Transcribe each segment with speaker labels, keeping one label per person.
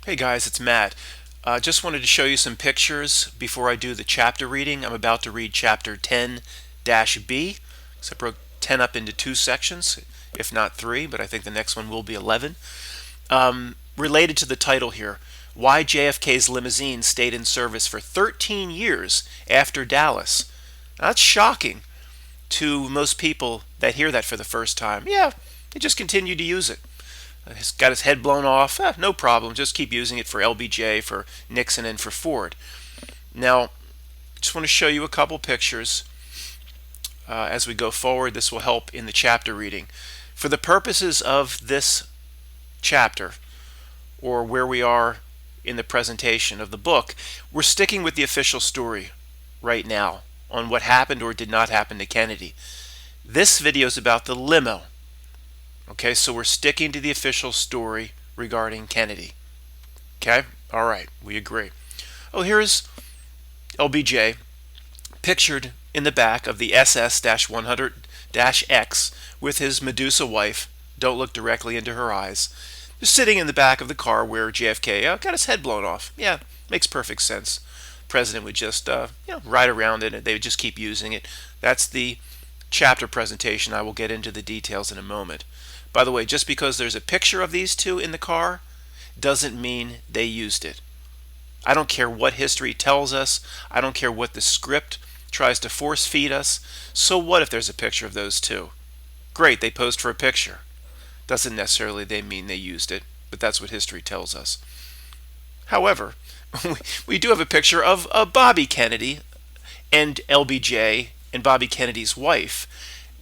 Speaker 1: Hey guys, it's Matt. Just wanted to show you some pictures before I do the chapter reading. I'm about to read chapter 10-B. So I broke 10 up into two sections, if not three, but I think the next one will be 11. Related to the title here, why JFK's limousine stayed in service for 13 years after Dallas. Now, that's shocking to most people that hear that for the first time. Yeah, they just continue to use it. He's got his head blown off. No problem. Just keep using it for LBJ, for Nixon, and for Ford. Now, just want to show you a couple pictures as we go forward. This will help in the chapter reading. For the purposes of this chapter, or where we are in the presentation of the book, we're sticking with the official story right now on what happened or did not happen to Kennedy. This video is about the limo. Okay, so we're sticking to the official story regarding Kennedy. Okay, all right, we agree. Oh, here's LBJ pictured in the back of the SS-100-X with his Medusa wife. Don't look directly into her eyes. Just sitting in the back of the car where JFK got his head blown off. Yeah, makes perfect sense. The president would just ride around in it. They would just keep using it. That's the chapter presentation. I will get into the details in a moment. By the way, just because there's a picture of these two in the car doesn't mean they used it. I don't care what history tells us. I don't care what the script tries to force feed us. So what if there's a picture of those two? Great, they posed for a picture. Doesn't necessarily mean they used it, but that's what history tells us. However, we do have a picture of Bobby Kennedy and LBJ and Bobby Kennedy's wife.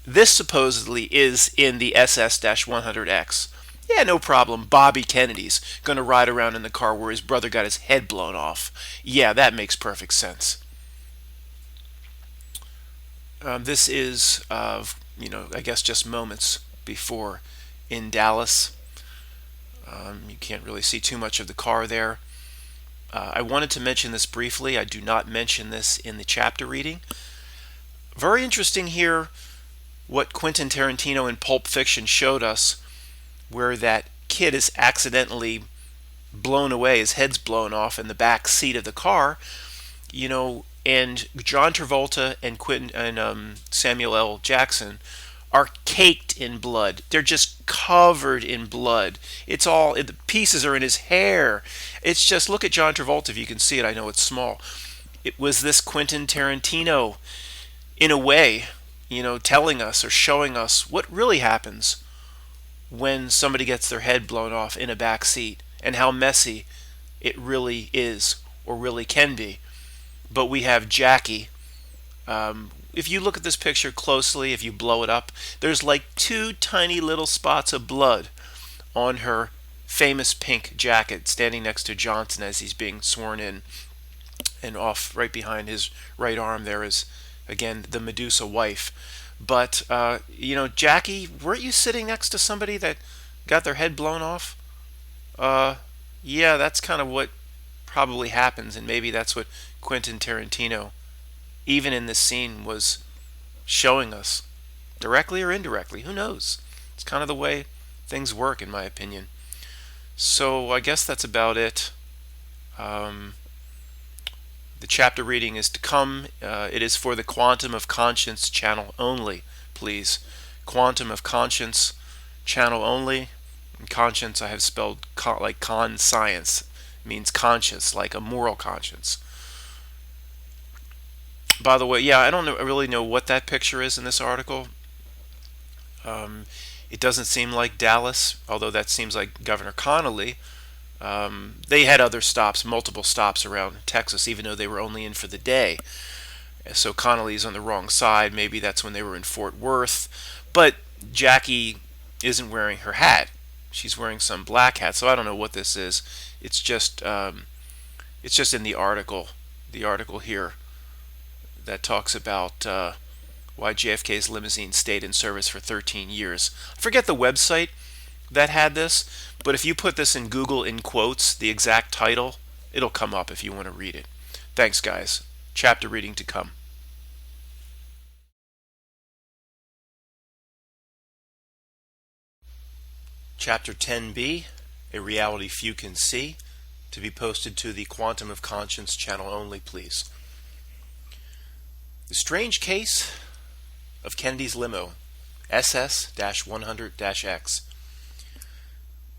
Speaker 1: This supposedly is in the SS-100X. Yeah, no problem. Bobby Kennedy's going to ride around in the car where his brother got his head blown off. Yeah, that makes perfect sense. This is, I guess just moments before in Dallas. You can't really see too much of the car there. I wanted to mention this briefly. I do not mention this in the chapter reading. Very interesting here what Quentin Tarantino in Pulp Fiction showed us, where that kid is accidentally blown away, his head's blown off in the back seat of the car, and John Travolta and Samuel L. Jackson are caked in blood. They're just covered in blood. It's all, the pieces are in his hair. It's just, look at John Travolta if you can see it. I know it's small. It was this Quentin Tarantino, in a way, telling us or showing us what really happens when somebody gets their head blown off in a back seat and how messy it really is or really can be. But we have Jackie. If you look at this picture closely, if you blow it up, there's like two tiny little spots of blood on her famous pink jacket standing next to Johnson as he's being sworn in. And off right behind his right arm there is, again, the Medusa wife. But, Jackie, weren't you sitting next to somebody that got their head blown off? Yeah, that's kind of what probably happens, and maybe that's what Quentin Tarantino, even in this scene, was showing us. Directly or indirectly, who knows? It's kind of the way things work, in my opinion. So I guess that's about it. The chapter reading is to come. It is for the Quantum of Conscience channel only, please. Quantum of Conscience channel only. And conscience I have spelled like conscience. It means conscious, like a moral conscience. By the way, yeah, I don't really know what that picture is in this article. It doesn't seem like Dallas, although that seems like Governor Connolly. They had other stops, multiple stops around Texas, even though they were only in for the day. So Connolly's on the wrong side. Maybe that's when they were in Fort Worth. But Jackie isn't wearing her hat. She's wearing some black hat. So I don't know what this is. It's just in the article here that talks about why JFK's limousine stayed in service for 13 years. I forget the website that had this, but if you put this in Google in quotes, the exact title, it'll come up if you want to read it. Thanks, guys. Chapter reading to come. Chapter 10b, A Reality Few Can See. to be posted to the Quantum of Conscience channel only, please. The strange case of Kennedy's limo, SS-100-X.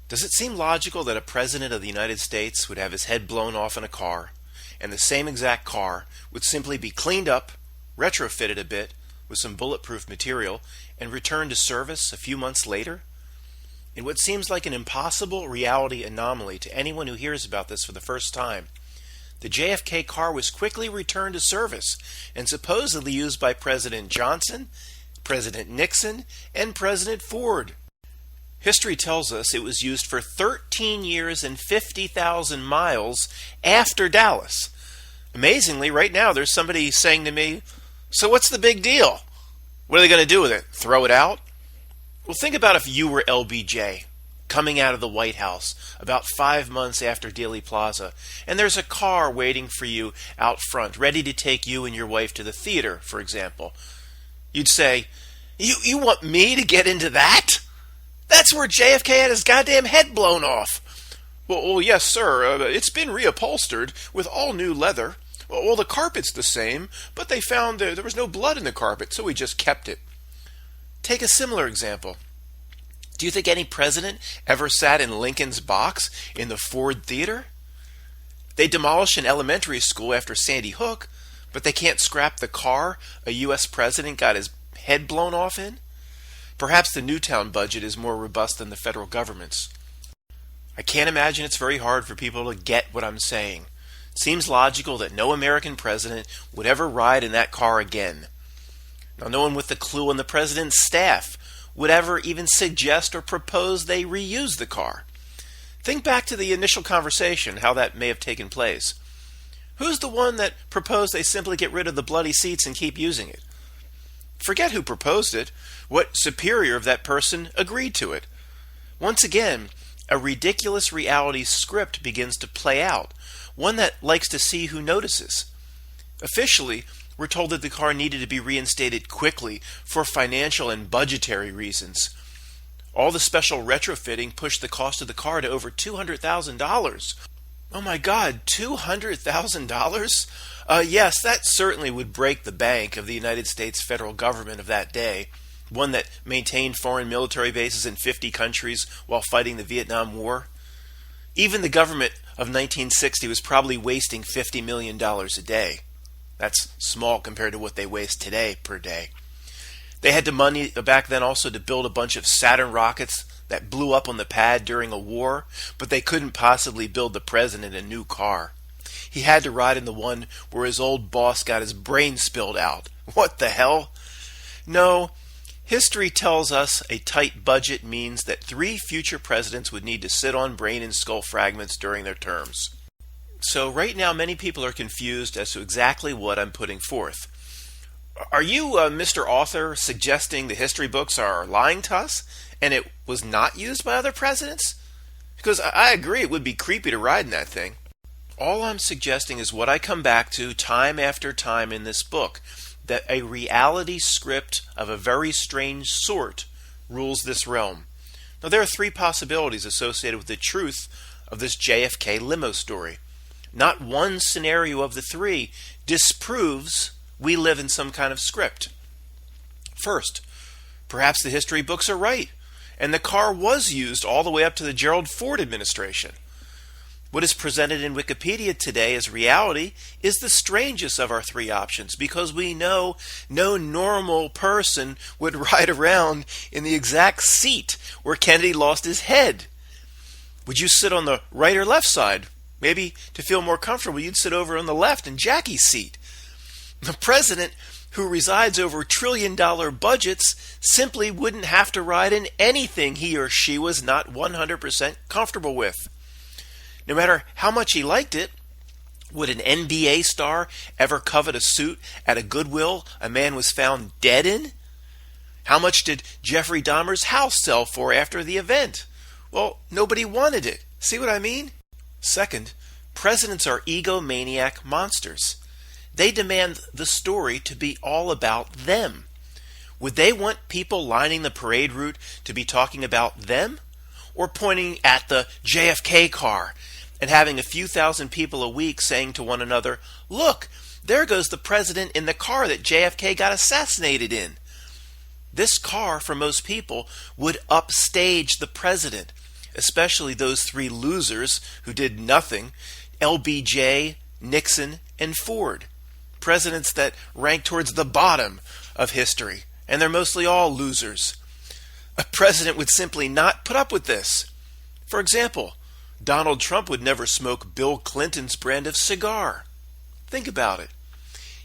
Speaker 1: Does it seem logical that a president of the United States would have his head blown off in a car, and the same exact car would simply be cleaned up, retrofitted a bit with some bulletproof material, and returned to service a few months later? In what seems like an impossible reality anomaly to anyone who hears about this for the first time, the JFK car was quickly returned to service and supposedly used by President Johnson, President Nixon, and President Ford. History tells us it was used for 13 years and 50,000 miles after Dallas. Amazingly, right now there's somebody saying to me, "So what's the big deal? What are they going to do with it? Throw it out?" Well, think about if you were LBJ coming out of the White House about 5 months after Dealey Plaza, and there's a car waiting for you out front, ready to take you and your wife to the theater, for example. You'd say, You want me to get into that? That's where JFK had his goddamn head blown off." Well, yes, sir. It's been reupholstered with all new leather. Well, the carpet's the same, but they found there was no blood in the carpet, so we just kept it. Take a similar example. Do you think any president ever sat in Lincoln's box in the Ford Theater? They demolished an elementary school after Sandy Hook, but they can't scrap the car a U.S. president got his head blown off in? Perhaps the Newtown budget is more robust than the federal government's. I can't imagine it's very hard for people to get what I'm saying. It seems logical that no American president would ever ride in that car again. Now, no one with the clue on the president's staff would ever even suggest or propose they reuse the car. Think back to the initial conversation, how that may have taken place. Who's the one that proposed they simply get rid of the bloody seats and keep using it? Forget who proposed it. What superior of that person agreed to it? Once again, a ridiculous reality script begins to play out, one that likes to see who notices. Officially, we're told that the car needed to be reinstated quickly for financial and budgetary reasons. All the special retrofitting pushed the cost of the car to over $200,000. Oh my God, $200,000? Yes, that certainly would break the bank of the United States federal government of that day, one that maintained foreign military bases in 50 countries while fighting the Vietnam War. Even the government of 1960 was probably wasting $50 million a day. That's small compared to what they waste today per day. They had the money back then also to build a bunch of Saturn rockets that blew up on the pad during a war, but they couldn't possibly build the president a new car. He had to ride in the one where his old boss got his brain spilled out. What the hell? No, history tells us a tight budget means that 3 future presidents would need to sit on brain and skull fragments during their terms. So right now many people are confused as to exactly what I'm putting forth. Are you, Mr. Author, suggesting the history books are lying to us and it was not used by other presidents? Because I agree it would be creepy to ride in that thing. All I'm suggesting is what I come back to time after time in this book, that a reality script of a very strange sort rules this realm. Now there are 3 possibilities associated with the truth of this JFK limo story. Not one scenario of the 3 disproves we live in some kind of script. First, perhaps the history books are right, and the car was used all the way up to the Gerald Ford administration. What is presented in Wikipedia today as reality is the strangest of our 3 options, because we know no normal person would ride around in the exact seat where Kennedy lost his head. Would you sit on the right or left side? Maybe to feel more comfortable, you'd sit over on the left in Jackie's seat. The president who resides over trillion-dollar budgets simply wouldn't have to ride in anything he or she was not 100% comfortable with. No matter how much he liked it, would an NBA star ever covet a suit at a Goodwill a man was found dead in? How much did Jeffrey Dahmer's house sell for after the event? Well, nobody wanted it. See what I mean? Second, presidents are egomaniac monsters. They demand the story to be all about them. Would they want people lining the parade route to be talking about them? Or pointing at the JFK car and having a few thousand people a week saying to one another, "Look, there goes the president in the car that JFK got assassinated in." This car, for most people, would upstage the president, especially those three losers who did nothing: LBJ, Nixon, and Ford. Presidents that rank towards the bottom of history, and they're mostly all losers. A president would simply not put up with this. For example, Donald Trump would never smoke Bill Clinton's brand of cigar. Think about it.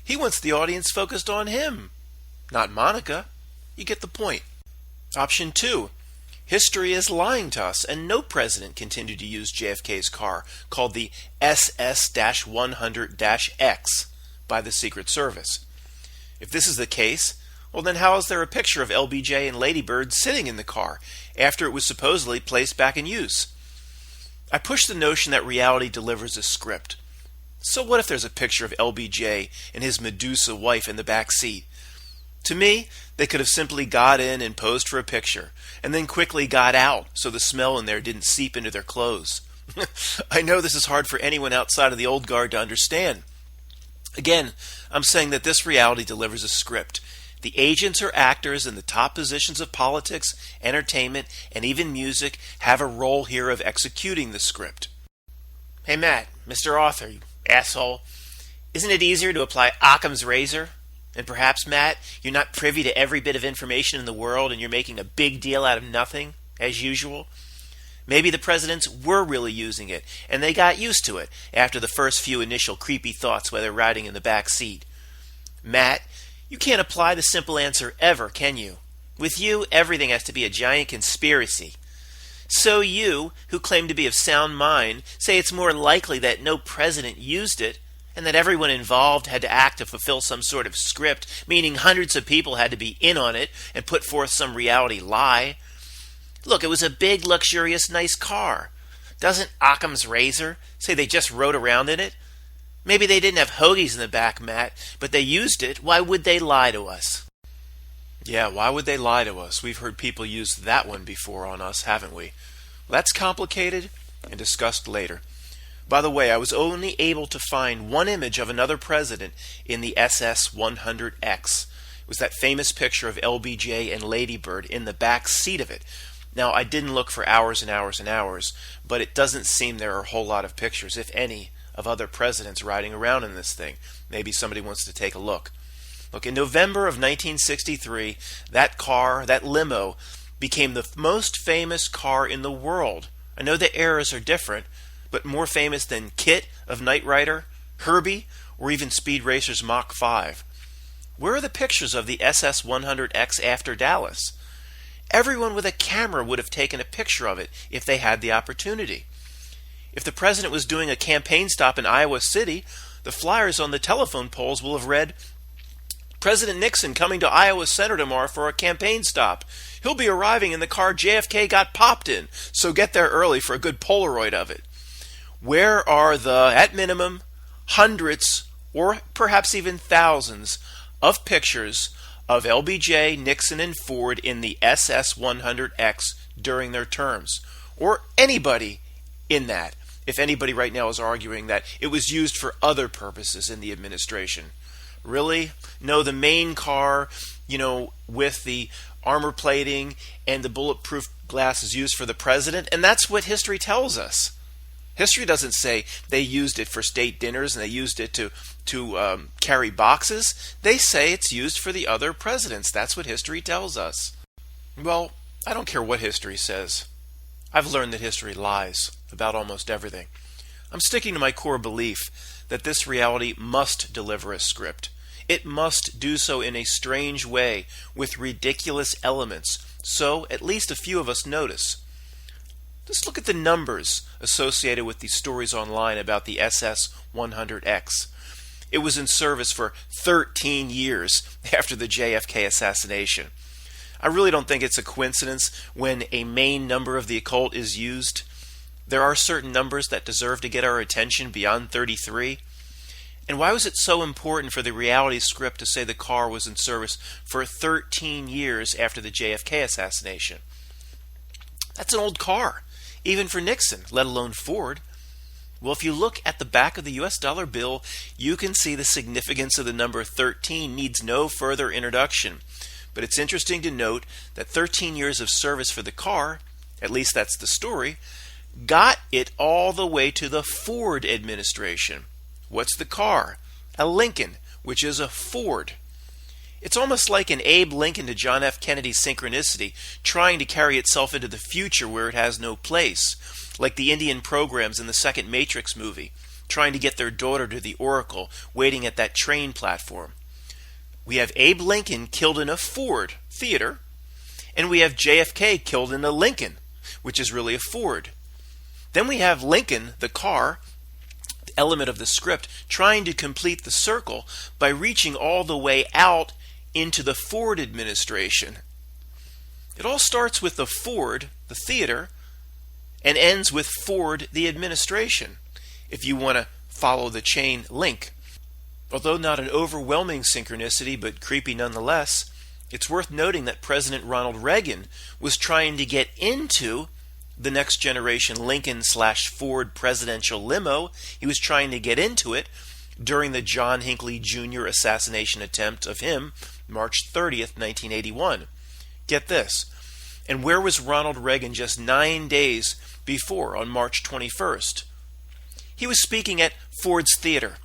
Speaker 1: He wants the audience focused on him, not Monica. You get the point. Option 2. History is lying to us, and no president continued to use JFK's car, called the SS-100-X by the Secret Service. If this is the case, well then how is there a picture of LBJ and Lady Bird sitting in the car after it was supposedly placed back in use? I push the notion that reality delivers a script. So what if there's a picture of LBJ and his Medusa wife in the back seat? To me, they could have simply got in and posed for a picture, and then quickly got out so the smell in there didn't seep into their clothes. I know this is hard for anyone outside of the old guard to understand. Again, I'm saying that this reality delivers a script. The agents or actors in the top positions of politics, entertainment, and even music have a role here of executing the script. Hey Matt, Mr. Author, you asshole. Isn't it easier to apply Occam's razor? And perhaps, Matt, you're not privy to every bit of information in the world and you're making a big deal out of nothing, as usual? Maybe the presidents were really using it, and they got used to it after the first few initial creepy thoughts while they're riding in the back seat. Matt, you can't apply the simple answer ever, can you? With you, everything has to be a giant conspiracy. So you, who claim to be of sound mind, say it's more likely that no president used it, and that everyone involved had to act to fulfill some sort of script, meaning hundreds of people had to be in on it and put forth some reality lie. Look, it was a big, luxurious, nice car. Doesn't Occam's razor say they just rode around in it? Maybe they didn't have hoagies in the back, Matt, but they used it. Why would they lie to us? Yeah, why would they lie to us? We've heard people use that one before on us, haven't we? Well, that's complicated and discussed later. By the way, I was only able to find one image of another president in the SS-100X. It was that famous picture of LBJ and Lady Bird in the back seat of it. Now, I didn't look for hours and hours and hours, but it doesn't seem there are a whole lot of pictures, if any, of other presidents riding around in this thing. Maybe somebody wants to take a look. Look, in November of 1963, that car, that limo, became the most famous car in the world. I know the eras are different, but more famous than KITT of Knight Rider, Herbie, or even Speed Racer's Mach 5. Where are the pictures of the SS-100X after Dallas? Everyone with a camera would have taken a picture of it if they had the opportunity. If the president was doing a campaign stop in Iowa City, the flyers on the telephone poles will have read, "President Nixon coming to Iowa Center tomorrow for a campaign stop. He'll be arriving in the car JFK got popped in, so get there early for a good Polaroid of it." Where are the, at minimum, hundreds or perhaps even thousands of pictures of LBJ, Nixon, and Ford in the SS-100X during their terms? Or anybody in that, if anybody right now is arguing that it was used for other purposes in the administration. Really? No, the main car, with the armor plating and the bulletproof glass is used for the president, and that's what history tells us. History doesn't say they used it for state dinners and they used it to carry boxes. They say it's used for the other presidents. That's what history tells us. Well, I don't care what history says. I've learned that history lies about almost everything. I'm sticking to my core belief that this reality must deliver a script. It must do so in a strange way with ridiculous elements, so at least a few of us notice. Just look at the numbers associated with these stories online about the SS-100X. It was in service for 13 years after the JFK assassination. I really don't think it's a coincidence when a main number of the occult is used. There are certain numbers that deserve to get our attention beyond 33. And why was it so important for the reality script to say the car was in service for 13 years after the JFK assassination? That's an old car, even for Nixon, let alone Ford. Well, if you look at the back of the US dollar bill, you can see the significance of the number 13 needs no further introduction. But it's interesting to note that 13 years of service for the car, at least that's the story, got it all the way to the Ford administration. What's the car? A Lincoln, which is a Ford. It's almost like an Abe Lincoln to John F. Kennedy's Synchronicity, trying to carry itself into the future where it has no place, like the Indian programs in the second Matrix movie, trying to get their daughter to the Oracle, waiting at that train platform. We have Abe Lincoln killed in a Ford theater, and we have JFK killed in a Lincoln, which is really a Ford. Then we have Lincoln, the car, the element of the script, trying to complete the circle by reaching all the way out into the Ford administration. It all starts with the Ford, the theater, and ends with Ford, the administration, if you want to follow the chain link. Although not an overwhelming synchronicity, but creepy nonetheless, it's worth noting that President Ronald Reagan was trying to get into the next generation Lincoln/Ford presidential limo. He was trying to get into it during the John Hinckley Jr. assassination attempt of him, March 30th, 1981. Get this. And where was Ronald Reagan just 9 days before, on March 21st? He was speaking at Ford's Theater.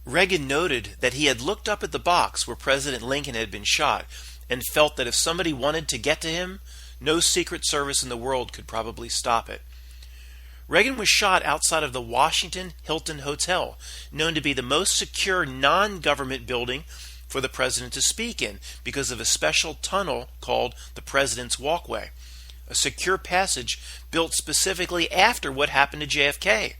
Speaker 1: Reagan noted that he had looked up at the box where President Lincoln had been shot and felt that if somebody wanted to get to him, no Secret Service in the world could probably stop it. Reagan was shot outside of the Washington Hilton Hotel, known to be the most secure non-government building for the president to speak in because of a special tunnel called the President's Walkway, a secure passage built specifically after what happened to JFK.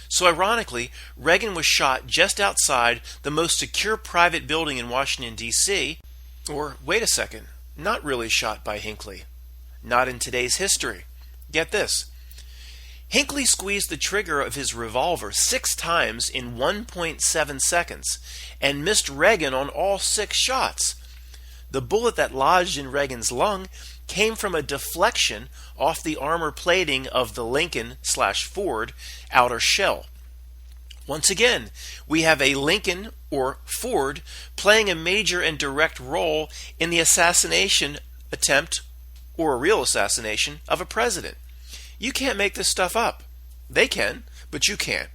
Speaker 1: So ironically, Reagan was shot just outside the most secure private building in Washington, D.C., or wait a second, not really shot by Hinckley. Not in today's history. Get this. Hinckley squeezed the trigger of his revolver 6 times in 1.7 seconds and missed Reagan on all 6 shots. The bullet that lodged in Reagan's lung came from a deflection off the armor plating of the Lincoln/Ford outer shell. Once again, we have a Lincoln or Ford playing a major and direct role in the assassination attempt, or a real assassination, of a president. You can't make this stuff up. They can, but you can't.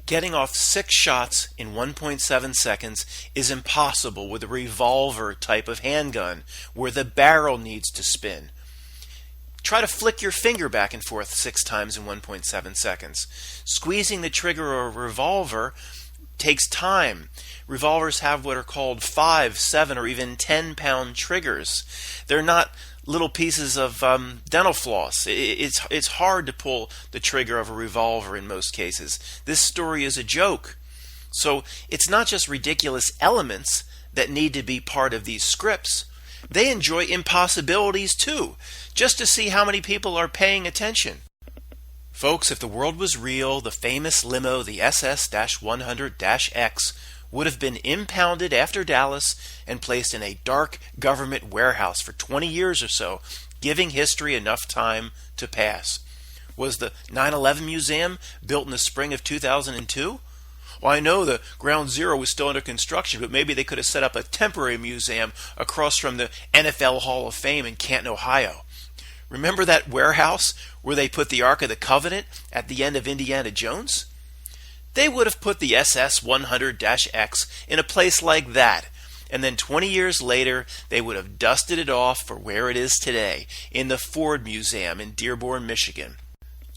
Speaker 1: Getting off 6 shots in 1.7 seconds is impossible with a revolver type of handgun where the barrel needs to spin. Try to flick your finger back and forth 6 times in 1.7 seconds. Squeezing the trigger of a revolver takes time. Revolvers have what are called 5, 7, or even 10-pound triggers. They're not little pieces of dental floss. It's hard to pull the trigger of a revolver in most cases. This story is a joke. So it's not just ridiculous elements that need to be part of these scripts. They enjoy impossibilities too, just to see how many people are paying attention. Folks, if the world was real, the famous limo, the SS-100-X, would have been impounded after Dallas and placed in a dark government warehouse for 20 years or so, giving history enough time to pass. Was the 9/11 Museum built in the spring of 2002? Well, I know the Ground Zero was still under construction, but maybe they could have set up a temporary museum across from the NFL Hall of Fame in Canton, Ohio. Remember that warehouse where they put the Ark of the Covenant at the end of Indiana Jones? They would have put the SS-100-X in a place like that, and then 20 years later, they would have dusted it off for where it is today, in the Ford Museum in Dearborn, Michigan.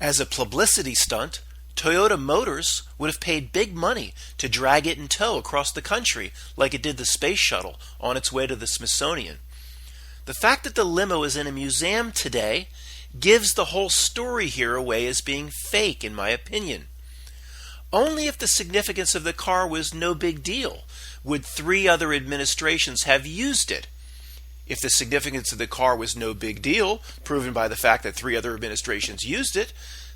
Speaker 1: As a publicity stunt, Toyota Motors would have paid big money to drag it in tow across the country like it did the space shuttle on its way to the Smithsonian. The fact that the limo is in a museum today gives the whole story here away as being fake, in my opinion. Only if the significance of the car was no big deal would 3 other administrations have used it. If the significance of the car was no big deal, proven by the fact that 3 other administrations used it,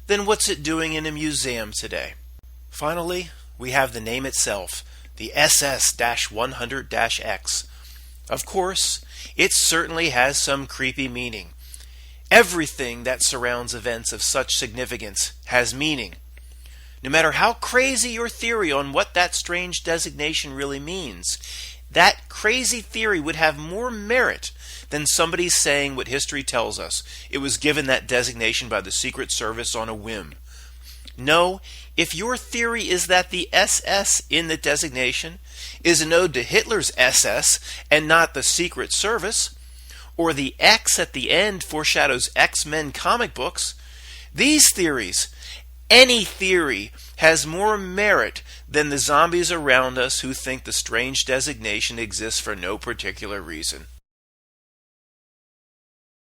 Speaker 1: then what's it doing in a museum today? Finally, we have the name itself, the SS-100-X. Of course, it certainly has some creepy meaning. Everything that surrounds events of such significance has meaning. No matter how crazy your theory on what that strange designation really means, that crazy theory would have more merit than somebody saying what history tells us. It was given that designation by the Secret Service on a whim. No, if your theory is that the SS in the designation is an ode to Hitler's SS and not the Secret Service, or the X at the end foreshadows X-Men comic books, these theories, any theory, has more merit than the zombies around us who think the strange designation exists for no particular reason.